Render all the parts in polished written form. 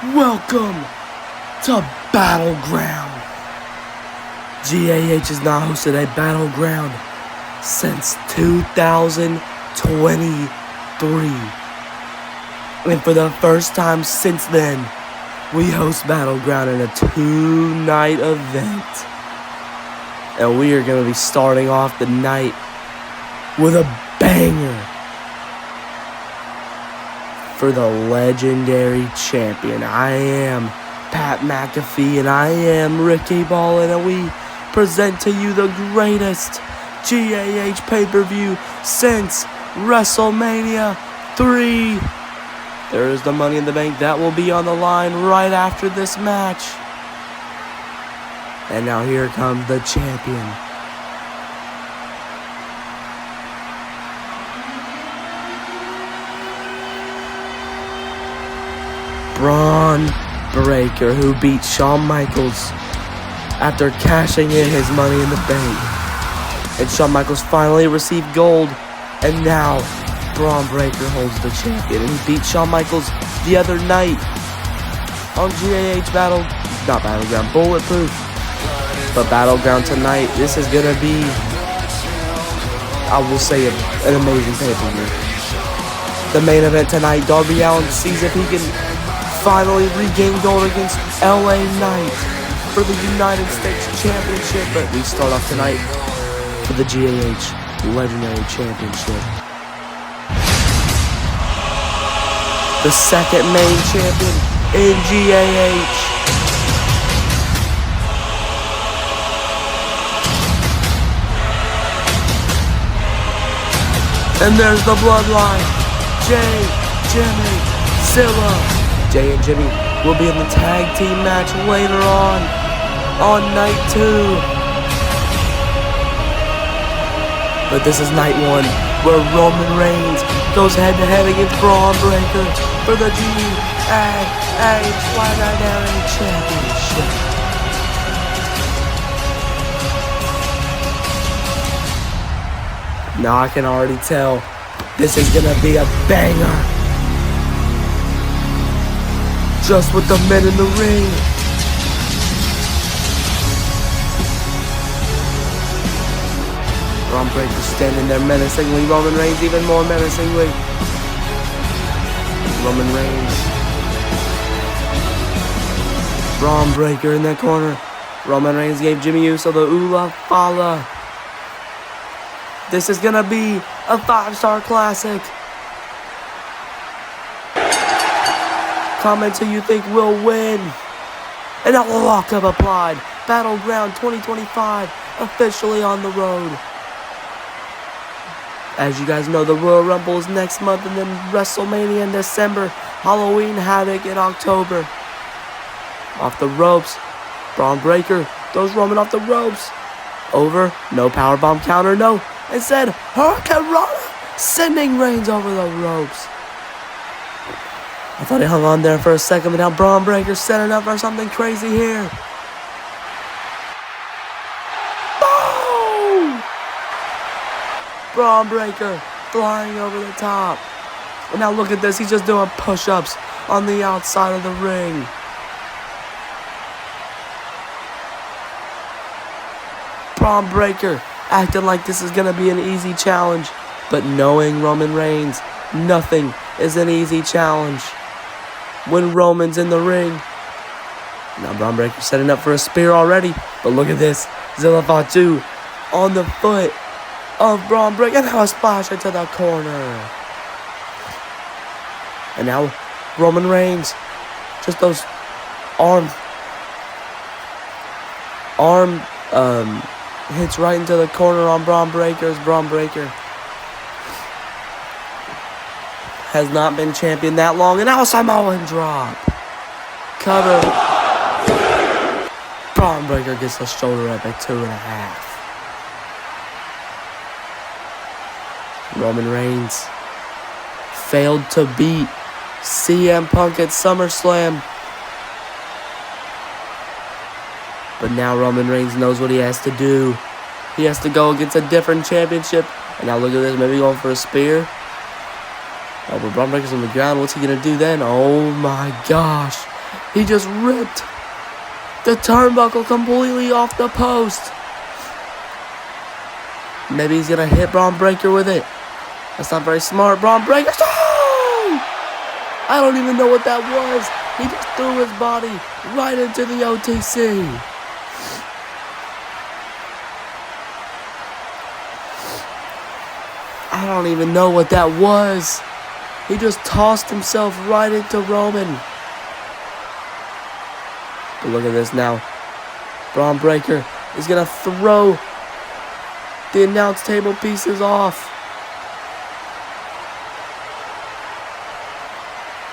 Welcome to Battleground. GAH has not hosted a Battleground since 2023. And for the first time since then, we host Battleground in a 2-night event. And we are going to be starting off the night with a banger for the legendary champion. I am Pat McAfee and I am Ricky Ballin, and we present to you the greatest GAH pay-per-view since WrestleMania 3. There is the Money in the Bank that will be on the line right after this match. And now here comes the champion. Braun Breaker, who beat Shawn Michaels after cashing in his Money in the Bank. And Shawn Michaels finally received gold, and now Braun Breaker holds the champion. And he beat Shawn Michaels the other night on GAH Battleground Bulletproof. But Battleground tonight, this is going to be, I will say, an amazing pay-per-view. The main event tonight, Darby Allin sees if he can finally regain gold against LA Knight for the United States Championship. But we start off tonight for the GAH Legendary Championship. The second main champion in GAH. And there's the bloodline, Jay, Jimmy, Zilla. Jay and Jimmy will be in the tag team match later on night 2. But this is night 1, where Roman Reigns goes head-to-head against Braun Breaker for the GAH Legendary Championship. Now I can already tell this is gonna be a banger. Just with the men in the ring. Braun Breaker standing there menacingly. Roman Reigns even more menacingly. Roman Reigns. Braun Breaker in that corner. Roman Reigns gave Jimmy Uso the Ula Fala. This is gonna be a 5-star classic. Comment who you think will win. And a lockup applied. Battleground 2025 officially on the road. As you guys know, the Royal Rumble is next month, and then WrestleMania in December. Halloween Havoc in October. Off the ropes. Braun Breaker throws Roman off the ropes. Over. No powerbomb counter. No. Instead, Hurricane Rana sending Reigns over the ropes. I thought he hung on there for a second, but now Braun Breaker setting up for something crazy here. Boom! Braun Breaker flying over the top. And now look at this, he's just doing push-ups on the outside of the ring. Braun Breaker acting like this is going to be an easy challenge. But knowing Roman Reigns, nothing is an easy challenge when Roman's in the ring. Now Braun Breaker setting up for a spear already. But look at this. Zilla Fatu on the foot of Braun Breaker. And now a splash into the corner. And now Roman Reigns. Just those arm hits right into the corner on Braun Breaker. As Braun Breaker has not been champion that long. And now a Samoan drop. Cover. Braun Breaker gets the shoulder up at 2.5. Roman Reigns failed to beat CM Punk at SummerSlam. But now Roman Reigns knows what he has to do. He has to go against a different championship. And now look at this, maybe going for a spear. Oh, but Braun Breaker's on the ground. What's he going to do then? Oh my gosh. He just ripped the turnbuckle completely off the post. Maybe he's gonna hit Braun Breaker with it. That's not very smart. Braun Breaker. Oh! I don't even know what that was. He just threw his body right into the OTC. I don't even know what that was. He just tossed himself right into Roman. But look at this now. Braun Breaker is going to throw the announce table pieces off.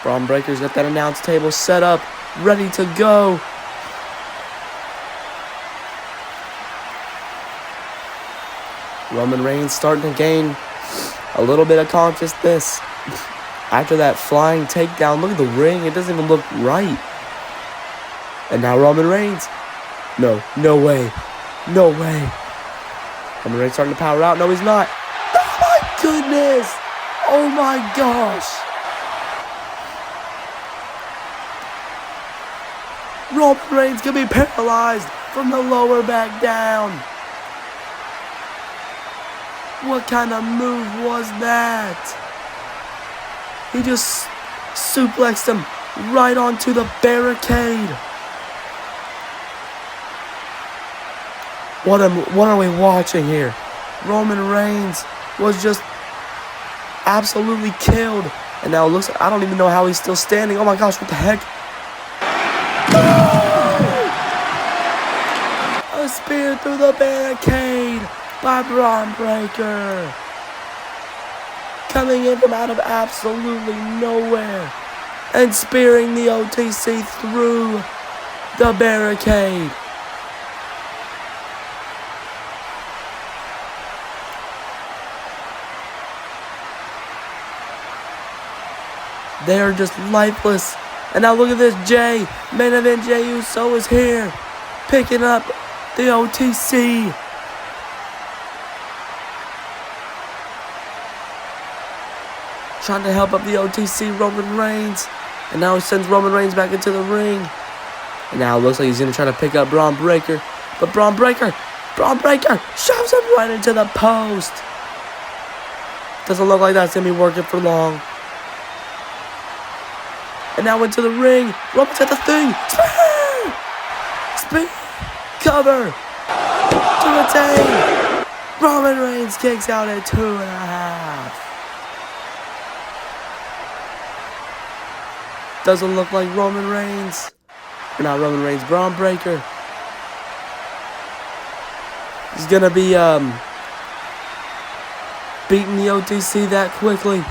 Braun Breaker's got that announce table set up, ready to go. Roman Reigns starting to gain a little bit of consciousness. After that flying takedown, look at the ring. It doesn't even look right. And now Roman Reigns. No way. No way. Roman Reigns starting to power out. No, he's not. Oh my goodness. Oh my gosh. Roman Reigns can be paralyzed from the lower back down. What kind of move was that? He just suplexed him right onto the barricade. What are we watching here? Roman Reigns was just absolutely killed. And now it looks like, I don't even know how he's still standing. Oh my gosh, what the heck? Oh! A spear through the barricade by Braun Breaker. Coming in from out of absolutely nowhere and spearing the OTC through the barricade. They are just lifeless. And now look at this, Jay. Main event Jey Uso is here, picking up the OTC. Trying to help up the OTC, Roman Reigns. And now he sends Roman Reigns back into the ring. And now it looks like he's going to try to pick up Braun Breaker. But Braun Breaker shoves him right into the post. Doesn't look like that's going to be working for long. And now into the ring. Roman's at the thing. Spear! Cover! To retain! Roman Reigns kicks out at 2.5. Doesn't look like Roman Reigns. Or not Roman Reigns, Braun Breaker. He's gonna be beating the OTC that quickly.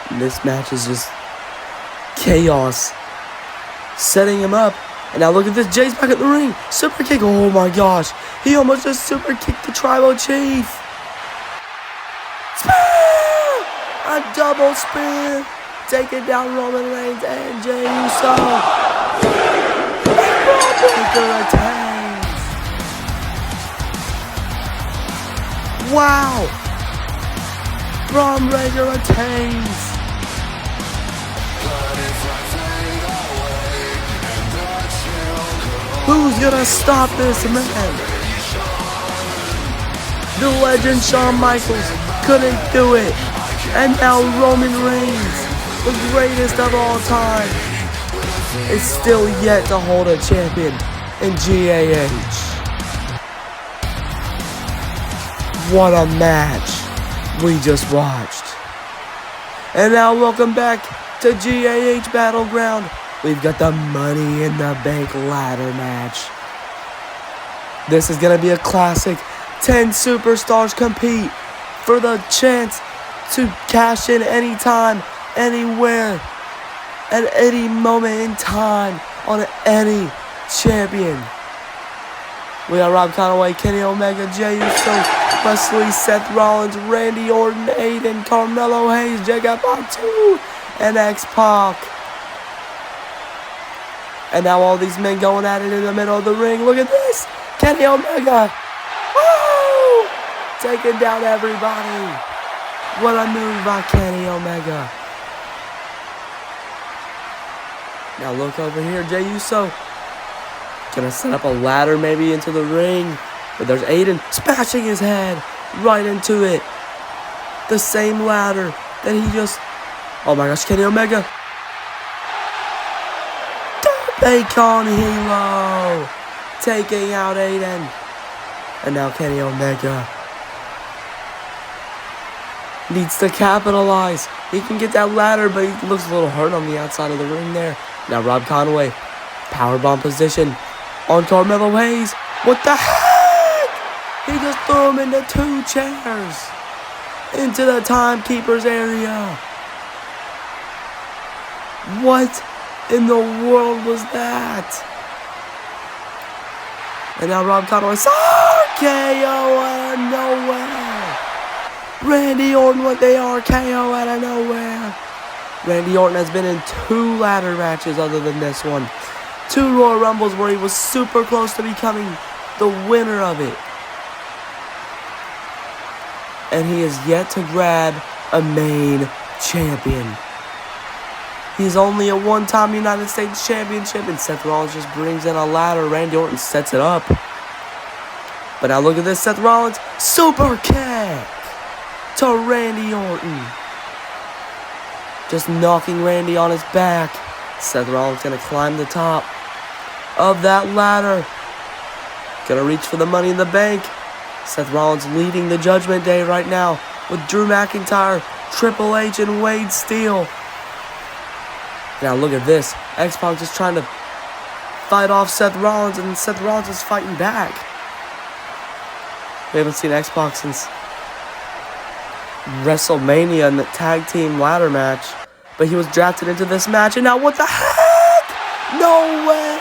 And this match is just chaos. Setting him up. And now look at this. Jay's back at the ring. Super kick. Oh my gosh. He almost just super kicked the Tribal Chief. Spear! A double spear. Taking down Roman Reigns and Jey Uso. And Braun Breaker retains. Wow. Braun Breaker retains. Who's gonna stop this man? The legend Shawn Michaels couldn't do it. And now Roman Reigns, the greatest of all time, is still yet to hold a champion in GAH. What a match we just watched. And now welcome back to GAH Battleground. We've got the Money in the Bank ladder match. This is going to be a classic. 10 superstars compete for the chance to cash in anytime, anywhere, at any moment in time on any champion. We got Rob Conaway, Kenny Omega, Jey Uso, Wesley, Seth Rollins, Randy Orton, Aiden, Carmelo Hayes, Jacob Fatu, and X-Pac. And now all these men going at it in the middle of the ring. Look at this. Kenny Omega. Woo! Taking down everybody. What a move by Kenny Omega. Now look over here, Jey Uso. Gonna set up a ladder maybe into the ring. But there's Aiden smashing his head right into it. The same ladder that he just... Oh my gosh, Kenny Omega. Bacon Hero. Taking out Aiden. And now Kenny Omega needs to capitalize. He can get that ladder, but he looks a little hurt on the outside of the ring there. Now Rob Conway, powerbomb position on Carmelo Hayes. What the heck? He just threw him into 2 chairs. Into the timekeeper's area. What in the world was that? And now Rob Conway, RKO out of nowhere. Randy Orton with the RKO out of nowhere. Randy Orton has been in 2 ladder matches other than this one. 2 Royal Rumbles where he was super close to becoming the winner of it. And he has yet to grab a main champion. He's only a 1-time United States Championship, and Seth Rollins just brings in a ladder. Randy Orton sets it up. But now look at this, Seth Rollins, super kick to Randy Orton. Just knocking Randy on his back. Seth Rollins gonna climb the top of that ladder. Gonna reach for the Money in the Bank. Seth Rollins leading the Judgment Day right now with Drew McIntyre, Triple H, and Wade Steele. Now look at this. X-Pac just trying to fight off Seth Rollins, and Seth Rollins is fighting back. We haven't seen X-Pac since WrestleMania in the tag team ladder match. But he was drafted into this match, and now what the heck? No way!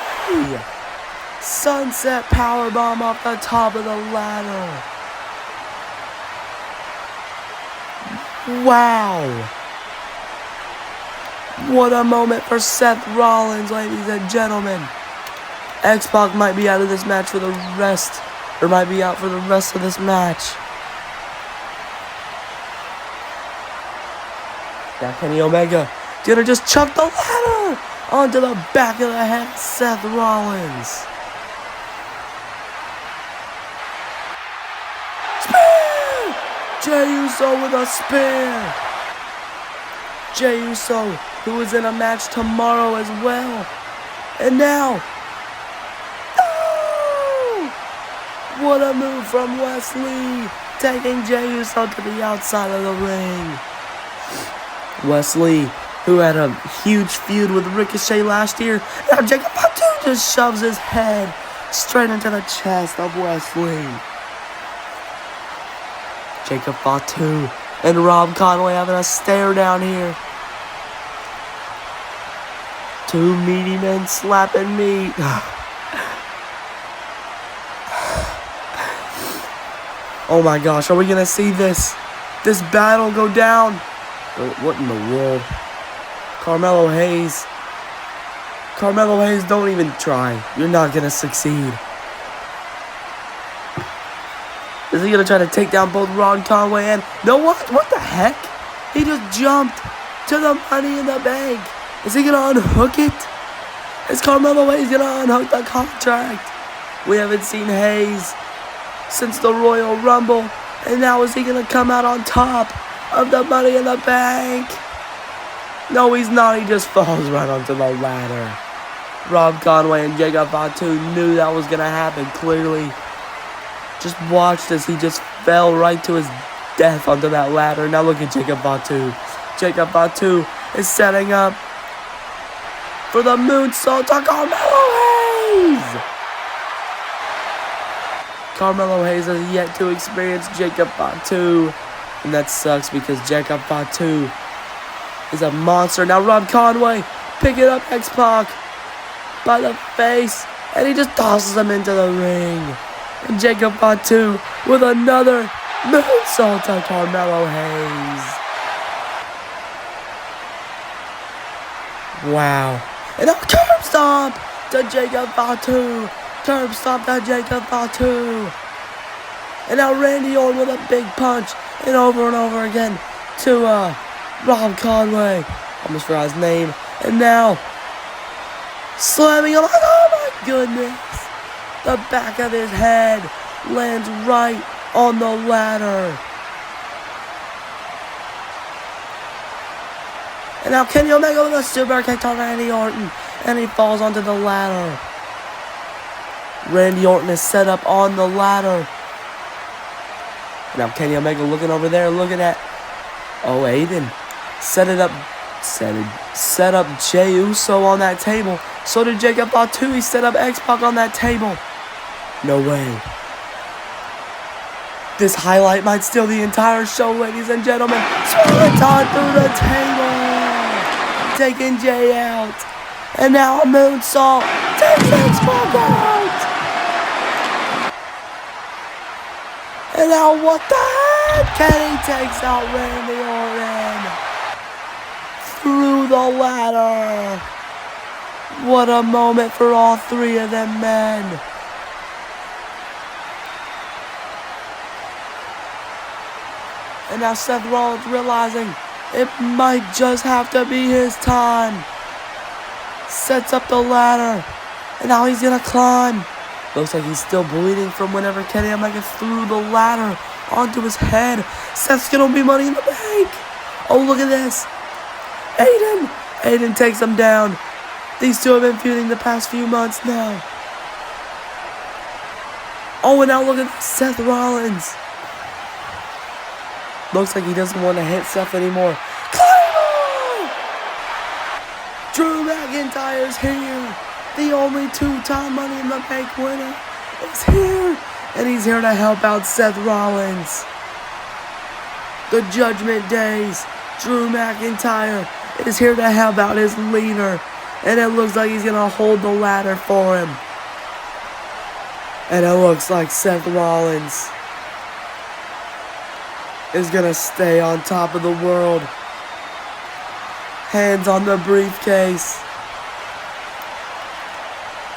Sunset powerbomb off the top of the ladder. Wow. What a moment for Seth Rollins, ladies and gentlemen. X-Pac might be out of this match for the rest, or might be out for the rest of this match. Now Kenny Omega gonna just chuck the ladder onto the back of the head of Seth Rollins. Spear! Jey Uso with a spear. Jey Uso, who is in a match tomorrow as well. And now, oh! What a move from Wesley, taking Jey Uso to the outside of the ring. Wesley, who had a huge feud with Ricochet last year. Now Jacob Fatu just shoves his head straight into the chest of Wesley. Jacob Fatu and Rob Conway having a stare down here. 2 meaty men slapping meat. Oh my gosh, are we gonna see this battle go down? What in the world? Carmelo Hayes, don't even try. You're not gonna succeed. Is he gonna try to take down both Rob Conway and... No, what the heck? He just jumped to the Money in the Bank. Is he gonna unhook it? Is Carmelo Hayes gonna unhook the contract? We haven't seen Hayes since the Royal Rumble. And now is he gonna come out on top of the Money in the Bank? No, he's not. He just falls right onto the ladder. Rob Conway and Jacob Fatu knew that was gonna happen, clearly. Just watched as he just fell right to his death onto that ladder. Now look at Jacob Fatu. Jacob Fatu is setting up for the moonsault to Carmelo Hayes. Carmelo Hayes has yet to experience Jacob Fatu. And that sucks because Jacob Fatu is a monster. Now Rob Conway picking up X-Pac by the face. And he just tosses him into the ring. And Jacob Fatu with another moonsault to Carmelo Hayes. Wow. And a curb stomp to Jacob Fatu. Curb stomp to Jacob Fatu. And now Randy Orton with a big punch. And over again. to Rob Conway. Almost forgot his name. And now, slamming him. Oh my goodness. The back of his head lands right on the ladder. And now Kenny Omega with a super kick to Randy Orton. And he falls onto the ladder. Randy Orton is set up on the ladder. Now Kenny Omega looking over there, looking at Aiden. Set up Jey Uso on that table. So did Jacob Fatu. He set up X-Pac on that table. No way. This highlight might steal the entire show, ladies and gentlemen. Swanton through the table. Taking Jey out. And now a moonsault takes X-Pac out. And now what the heck? Kenny takes out Randy Orton. Through the ladder. What a moment for all three of them men. And now Seth Rollins realizing it might just have to be his time. Sets up the ladder. And now he's gonna climb. Looks like he's still bleeding from whenever Kenny Omega threw the ladder onto his head. Seth's gonna be Money in the Bank. Oh, look at this. Aiden takes him down. These two have been feuding the past few months now. Oh, and now look at Seth Rollins. Looks like he doesn't want to hit Seth anymore. Claymore! Drew McIntyre's here. The only two-time Money in the Bank winner is here. And he's here to help out Seth Rollins. The Judgment Days. Drew McIntyre is here to help out his leader. And it looks like he's going to hold the ladder for him. And it looks like Seth Rollins is going to stay on top of the world. Hands on the briefcase.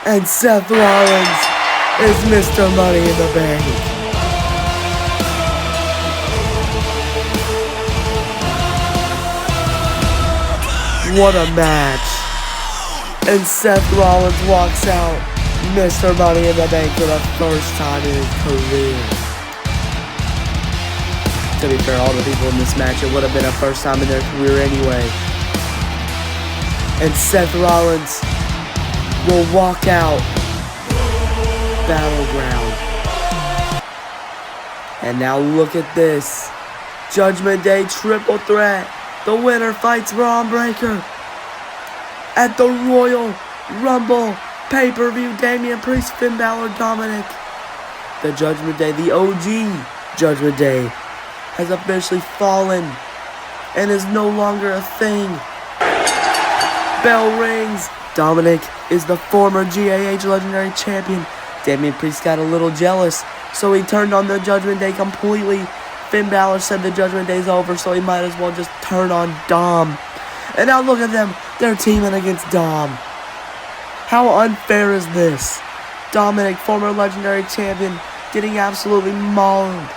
And Seth Rollins is Mr. Money in the Bank. What a match. And Seth Rollins walks out Mr. Money in the Bank for the first time in his career. To be fair, all the people in this match, it would have been a first time in their career anyway. And Seth Rollins will walk out Battleground. And now look at this. Judgment Day triple threat. The winner fights Braun Breaker. At the Royal Rumble pay-per-view, Damian Priest, Finn Balor, Dominic. The Judgment Day, the OG Judgment Day, has officially fallen and is no longer a thing. Bell rings. Dominic is the former GAH Legendary Champion. Damian Priest got a little jealous, so he turned on the Judgment Day completely. Finn Balor said the Judgment Day's over, so he might as well just turn on Dom. And now look at them. They're teaming against Dom. How unfair is this? Dominic, former Legendary Champion, getting absolutely mauled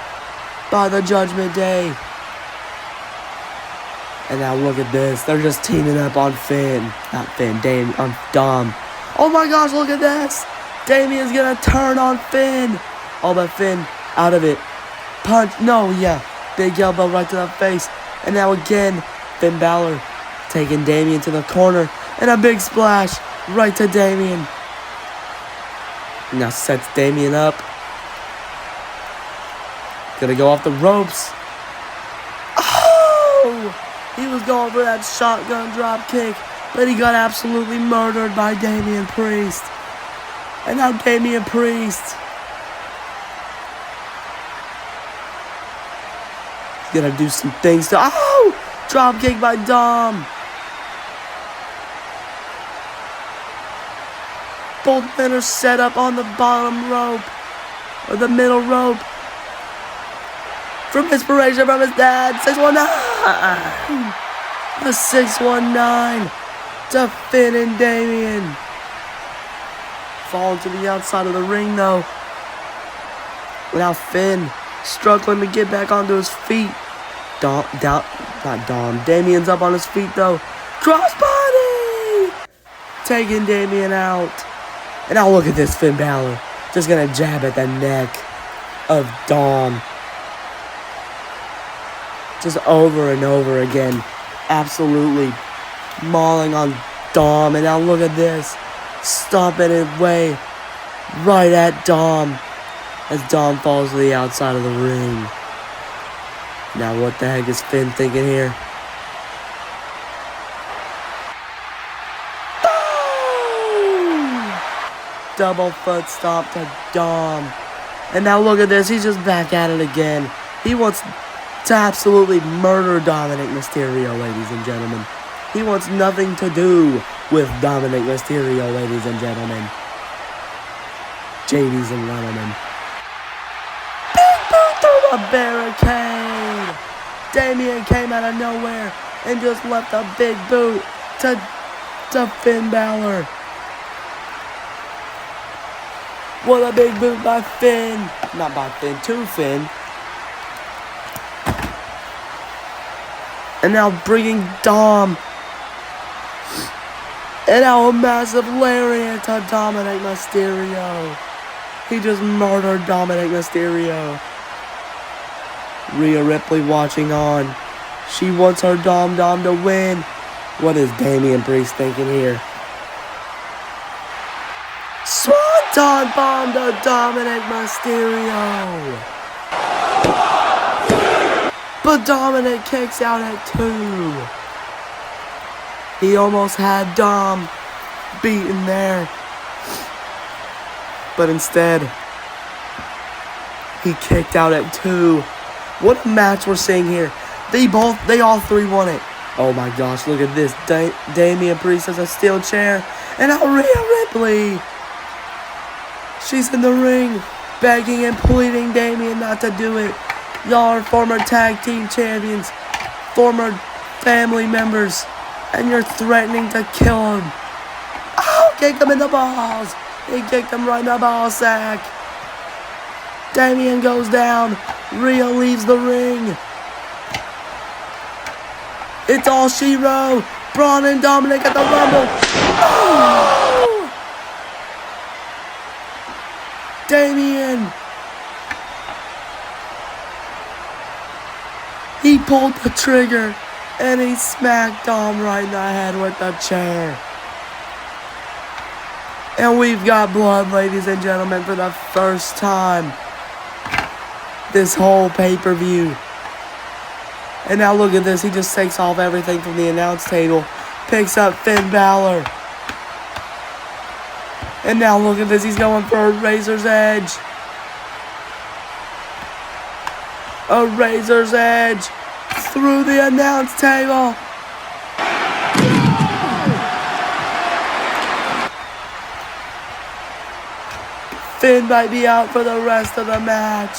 by the Judgment Day. And now look at this. They're just teaming up on Finn. Not Finn, on Dom. Oh my gosh, look at this. Damien's gonna turn on Finn. Oh, but Finn out of it. Punch. No, yeah. Big elbow right to the face. And now again, Finn Balor taking Damien to the corner. And a big splash right to Damien. Now sets Damien up. Gonna go off the ropes. Oh! He was going for that shotgun drop kick, but he got absolutely murdered by Damian Priest. And now Damian Priest is gonna do some things to... Oh! Drop kick by Dom. Both men are set up on the bottom rope, or the middle rope. From inspiration from his dad, 619. A 619 to Finn and Damien. Falling to the outside of the ring though. Now Finn struggling to get back onto his feet. Damien's up on his feet though. Crossbody! Taking Damien out. And now look at this, Finn Balor. Just gonna jab at the neck of Dom. Just over and over again. Absolutely mauling on Dom. And now look at this. Stomping it way right at Dom. As Dom falls to the outside of the ring. Now what the heck is Finn thinking here? Double foot stomp to Dom. And now look at this. He's just back at it again. He wants to absolutely murder Dominic Mysterio, ladies and gentlemen. He wants nothing to do with Dominic Mysterio, ladies and gentlemen. JD's and gentlemen. Big boot through the barricade. Damien came out of nowhere and just left a big boot to Finn Balor. What a big boot by Finn. Not by Finn, to Finn. And now bringing Dom. And now a massive lariat to Dominic Mysterio. He just murdered Dominic Mysterio. Rhea Ripley watching on. She wants her Dom to win. What is Damian Priest thinking here? Swanton bomb to Dominic Mysterio. But Dominic kicks out at 2. He almost had Dom beaten there. But instead, he kicked out at 2. What a match we're seeing here. They all three won it. Oh my gosh, look at this. Damian Priest has a steel chair. And now Rhea Ripley. She's in the ring, begging and pleading Damien not to do it. Y'all are former tag team champions, former family members, and you're threatening to kill him. Oh, kick him in the balls. He kicked him right in the ball sack. Damien goes down. Rhea leaves the ring. It's all she wrote. Braun and Dominic at the Rumble. Oh! Damien. He pulled the trigger and he smacked Dom right in the head with the chair. And we've got blood, ladies and gentlemen, for the first time this whole pay-per-view. And now look at this. He just takes off everything from the announce table. Picks up Finn Balor. And now look at this. He's going for a Razor's Edge. A Razor's Edge through the announce table. Finn might be out for the rest of the match.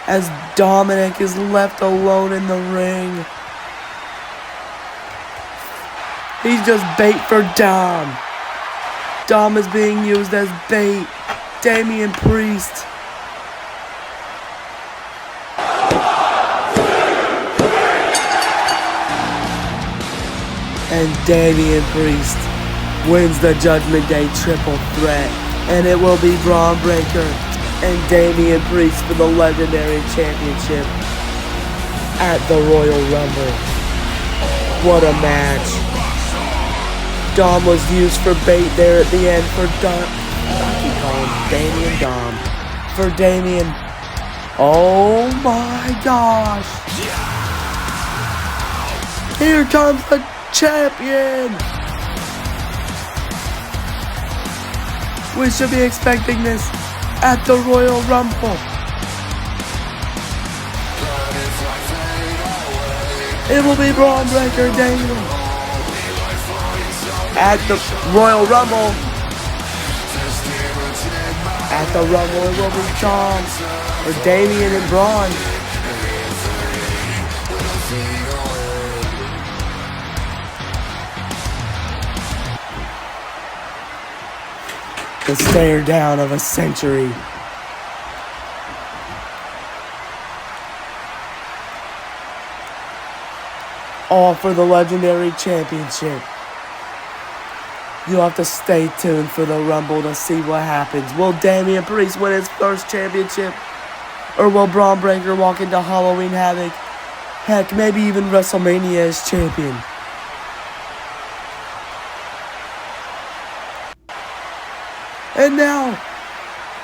As Dominic is left alone in the ring. He's just bait for Dom. Dom is being used as bait. Damian Priest. And Damian Priest wins the Judgment Day triple threat. And it will be Braun Breaker and Damian Priest for the Legendary Championship at the Royal Rumble. What a match. Dom was used for bait there at the end for Dom. I keep calling Damien Dom. For Damien. Oh my gosh. Here comes the champion. We should be expecting this at the Royal Rumble. It will be Braun Breaker Damien. At the Royal Rumble. At the Rumble, it will be Dom or Damien and Braun. The stare down of a century. all for the Legendary Championship. You'll have to stay tuned for the Rumble to see what happens. Will Damian Priest win his first championship? Or will Braun Breaker walk into Halloween Havoc? Heck, maybe even WrestleMania as champion. And now,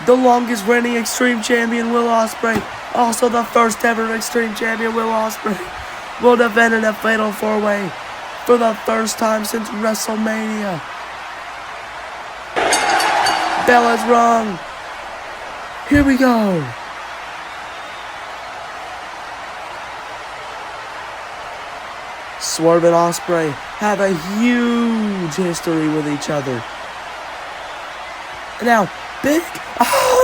the longest reigning Extreme Champion, Will Ospreay, also the first ever Extreme Champion, Will Ospreay, will defend in a Fatal 4-Way for the first time since WrestleMania. Bell is rung. Here we go. Swerve and Ospreay have a huge history with each other. Now, big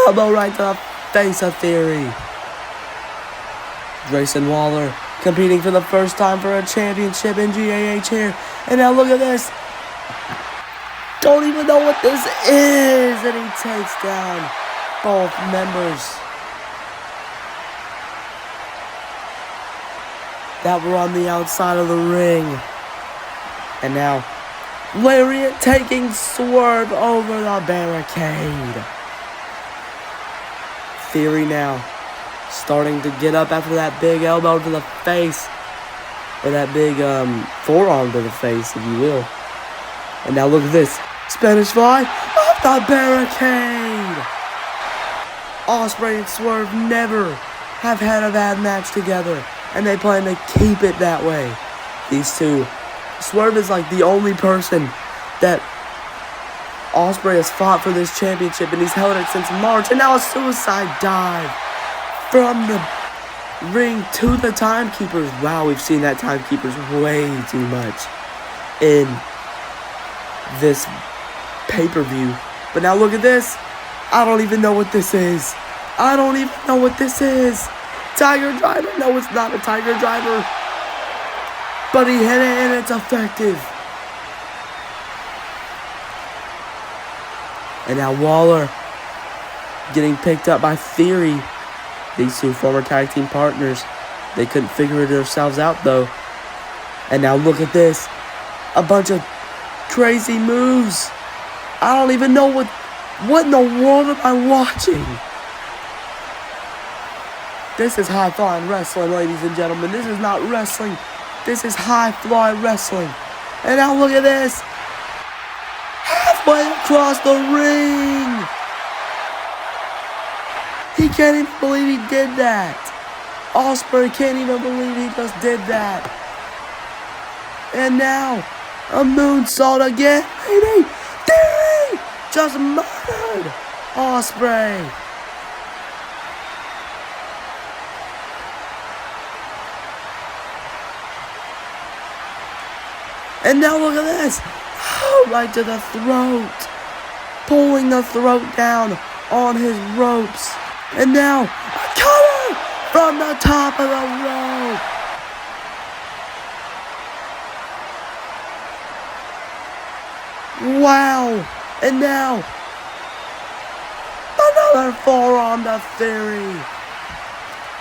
elbow right to the face of Theory. Grayson Waller competing for the first time for a championship in GAH here. And now look at this. Don't even know what this is. And he takes down both members that were on the outside of the ring. And now, Lariat taking Swerve over the barricade. Theory now starting to get up after that big elbow to the face. Or that big forearm to the face, if you will. And now look at this. Spanish fly off the barricade. Ospreay and Swerve never have had a bad match together. And they plan to keep it that way. These two. Swerve is like the only person that Ospreay has fought for this championship. And he's held it since March. And now a suicide dive from the ring to the timekeepers. Wow, we've seen that timekeepers way too much in this pay-per-view. But now look at this. I don't even know what this is. I don't even know what this is. Tiger Driver. No, it's not a Tiger Driver. But he hit it and it's effective. And now Waller getting picked up by Theory. These two former tag team partners. They couldn't figure it themselves out though. And now look at this. A bunch of crazy moves. I don't even know what in the world am I watching? This is high-flying wrestling, ladies and gentlemen. This is not wrestling. This is high-flying wrestling. And now look at this. Halfway across the ring. He can't even believe he did that. Ospreay can't even believe he just did that. And now, a moonsault again. Baby, Theory just murdered Ospreay. And now look at this. Oh, right to the throat. Pulling the throat down on his ropes. And now, a cutter from the top of the rope. Wow. And now, another forearm to Theory.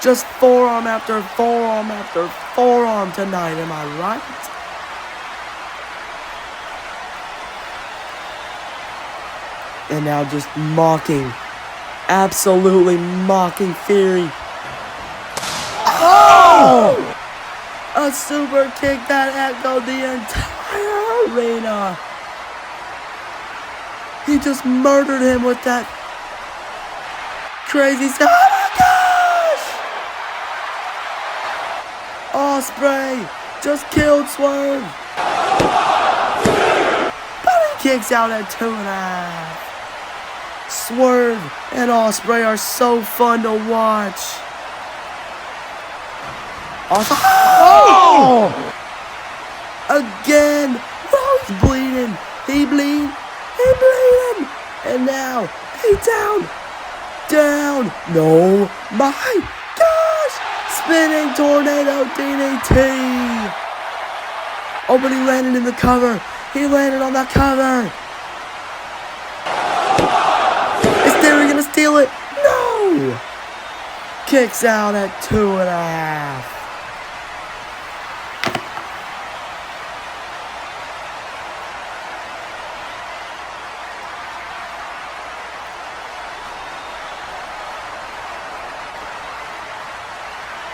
Just forearm after forearm after forearm tonight, am I right? And now just mocking, absolutely mocking Theory. Oh! A super kick that echoed the entire arena. He just murdered him with that crazy stuff. Oh my gosh! Ospreay just killed Swerve. But he kicks out at 2.5. Swerve and Ospreay are so fun to watch. Oh! Again! Oh, he's bleeding. He bleeding. And now, he down. No, my gosh! Spinning tornado DDT. Oh, but he landed in the cover. He landed on the cover. Gonna steal it? No! Kicks out at 2.5.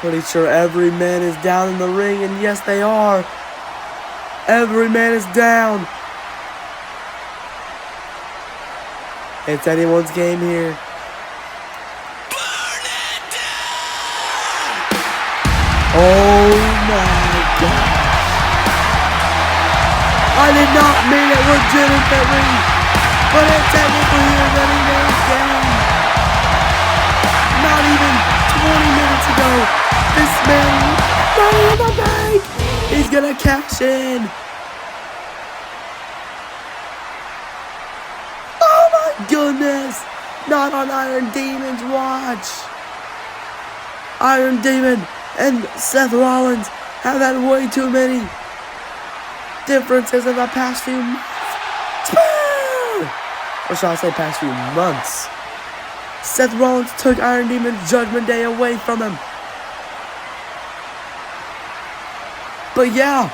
Pretty sure every man is down in the ring, and yes, they are. Every man is down. It's anyone's game here. Burn it down! Oh my God. I did not mean it legitimately, but it technically is any man's game. Not even 20 minutes ago, this man money in the bank. He's gonna cash in. Oh my goodness! Not on Iron Demon's watch. Iron Demon and Seth Rollins have had way too many differences in the past few months. Or shall I say past few months. Seth Rollins took Iron Demon's Judgment Day away from him. But yeah.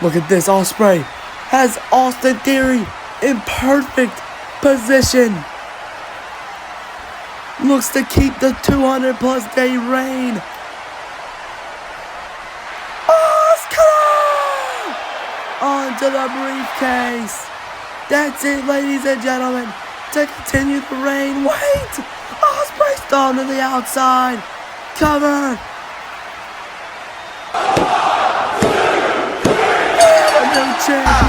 Look at this. Ospreay has Austin Theory in perfect position. Looks to keep the 200+ day reign. Onto the briefcase. That's it, ladies and gentlemen. To continue the reign. Wait! Ospreay stormed to the outside. Cover. We have a new champion.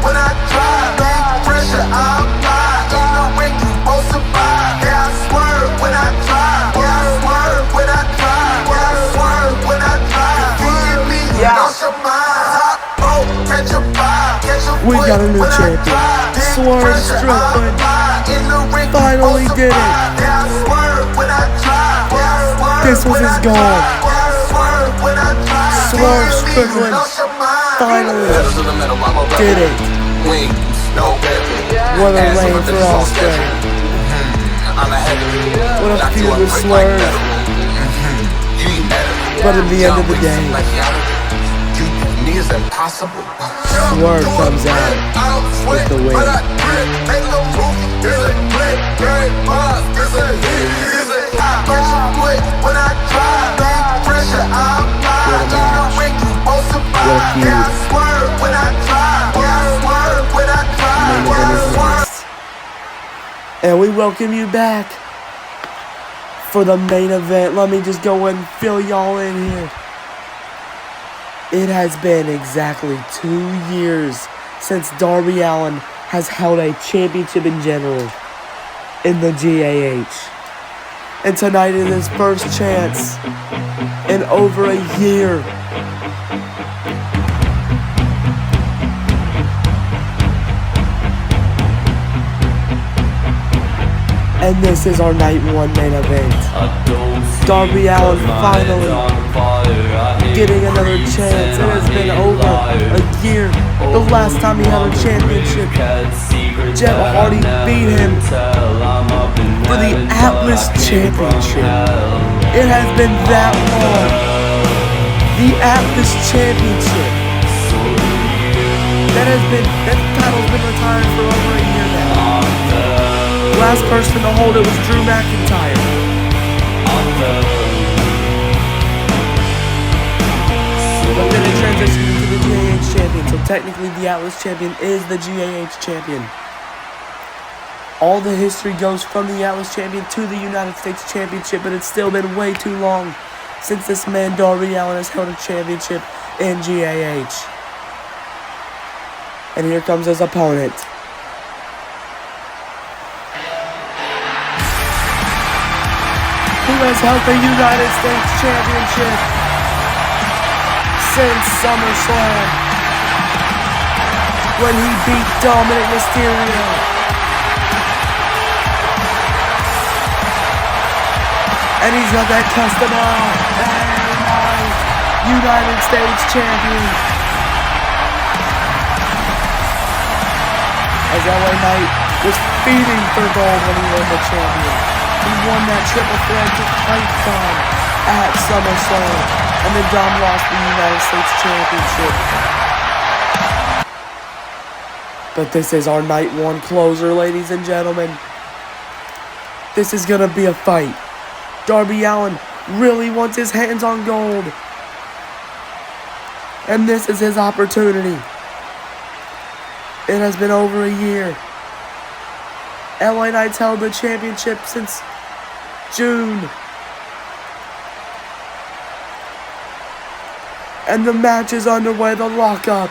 When I drive, big pressure I apply. In the ring, you both survive. Yeah, I swerve when I drive. Yeah, I swerve when I drive. Yeah, I swerve when I drive. You hear me? Lost your mind. We got a new champion. Swerve Strickland finally did it. This was his goal. Swerve Strickland finally did it. What a reign for Ospreay. What a feud with Swerve. But at the end of the day, Swerve comes out with the win. What a feud. And we welcome you back for the main event. Let me just go and fill y'all in here. It has been exactly 2 years since Darby Allin has held a championship in general in the GAH. And tonight is his first chance in over a year. And this is our night one main event. Darby Allin finally getting another chance. It has been over a year. The last time he had a championship, Jeff Hardy beat him for the Atlas Championship. It has been that long. The Atlas Championship. That title's been retired for over a year now. Last person to hold it was Drew McIntyre. But then it transitioned into the GAH champion, so technically the Atlas champion is the GAH champion. All the history goes from the Atlas champion to the United States championship, but it's still been way too long since this man Darby Allin has held a championship in GAH. And here comes his opponent. Who has held the United States championship since SummerSlam, when he beat Dominic Mysterio. And he's got that customized, very nice United States champion. As LA Knight was feeding for gold when he won the champion. He won that triple threat to Titan at SummerSlam, and then Dom lost the United States Championship. But this is our night one closer, ladies and gentlemen. This is gonna be a fight Darby Allin really wants his hands on gold. And this is his opportunity. It has been over a year. LA Knight's held the championship since June. And the match is underway, the lockup.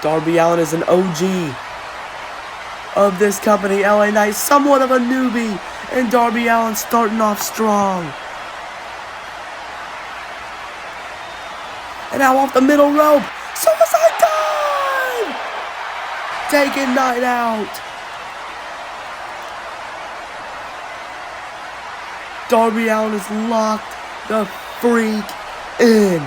Darby Allin is an OG of this company. LA Knight, somewhat of a newbie. And Darby Allin starting off strong. And now off the middle rope. Suicide dive! Taking Knight out. Darby Allin is locked the freak in.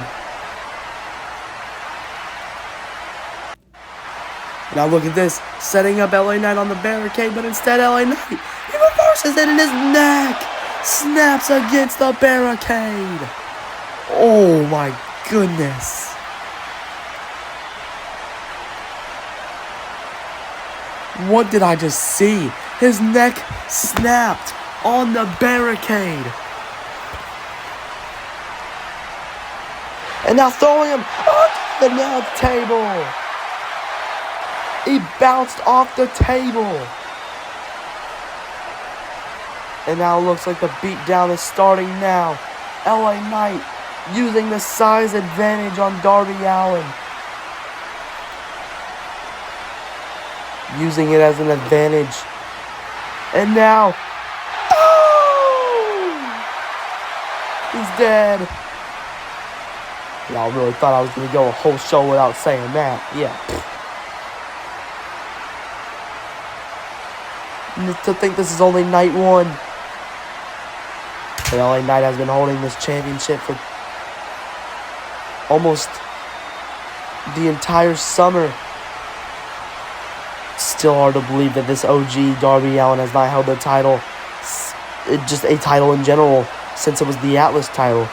Now look at this, setting up LA Knight on the barricade, but instead LA Knight, he reverses it and his neck snaps against the barricade. Oh my goodness. What did I just see? His neck snapped on the barricade. And now throwing him onto the announce table. He bounced off the table. And now it looks like the beatdown is starting now. LA Knight using the size advantage on Darby Allin. Using it as an advantage. And now, oh! He's dead. Y'all really thought I was going to go a whole show without saying that. Yeah. To think this is only night one. But LA Knight has been holding this championship for almost the entire summer. Still hard to believe that this OG Darby Allin has not held the title, just a title in general, since it was the Atlas title.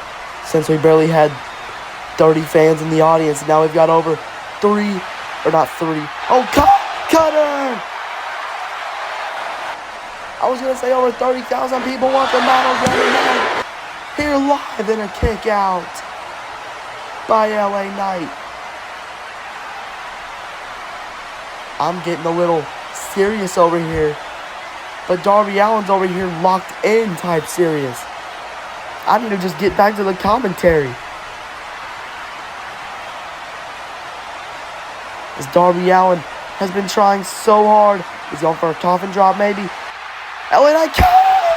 Since we barely had 30 fans in the audience, now we've got over cutter! I was going to say over 30,000 people watching Battleground here live in a kick out by LA Knight. I'm getting a little serious over here, but Darby Allin's over here locked in type serious. I need to just get back to the commentary. As Darby Allin has been trying so hard. He's going for a coffin drop maybe. LA Knight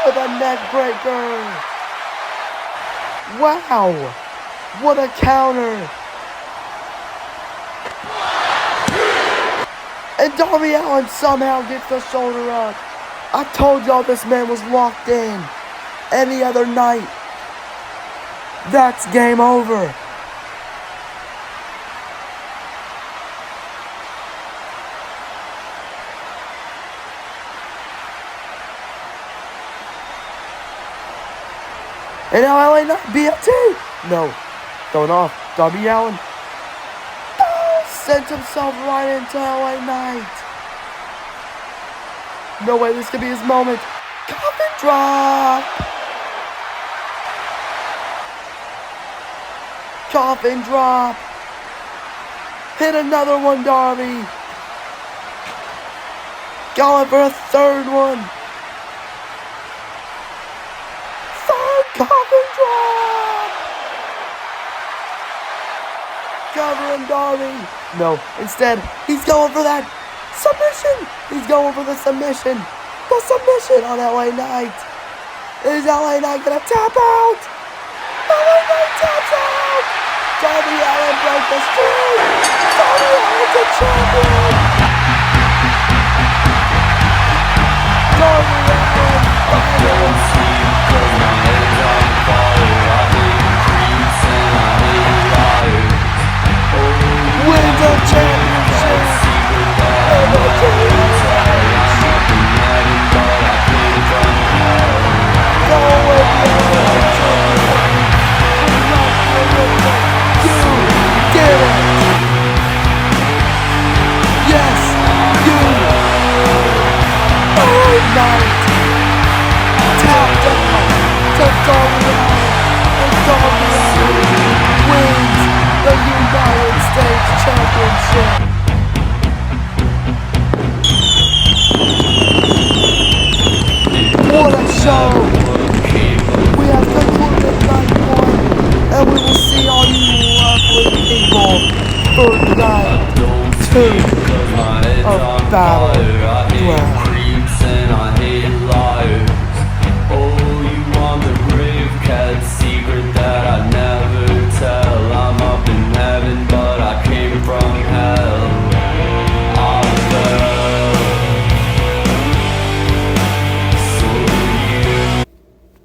with a neck breaker. Wow. What a counter. And Darby Allin somehow gets the shoulder up. I told y'all this man was locked in. Any other night, that's game over. And now LA Knight, BFT. No, going off. Darby Allin sent himself right into LA Knight. No way, this could be his moment. Coffin drop. Coffin drop. Hit another one, Darby. Going for a third one. Third coffin drop. Covering Darby. No, instead, he's going for that submission. He's going for the submission. The submission on LA Knight. Is LA Knight gonna tap out? LA Knight taps out. Darby Allin broke the streak. Darby Allin's a champion. Darby Allin wins a championship. You did it! Yes! wins the United States Championship. What a show!